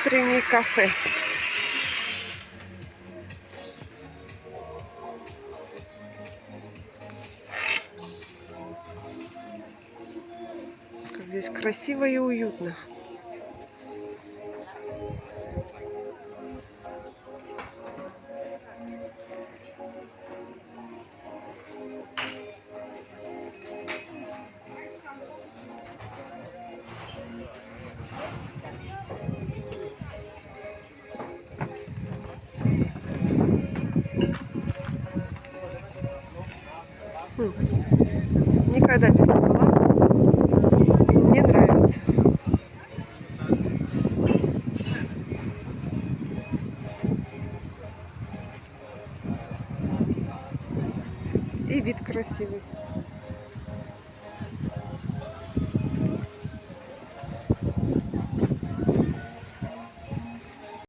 утренний кафе. Как здесь красиво и уютно. Никогда здесь не была. Мне нравится. И вид красивый.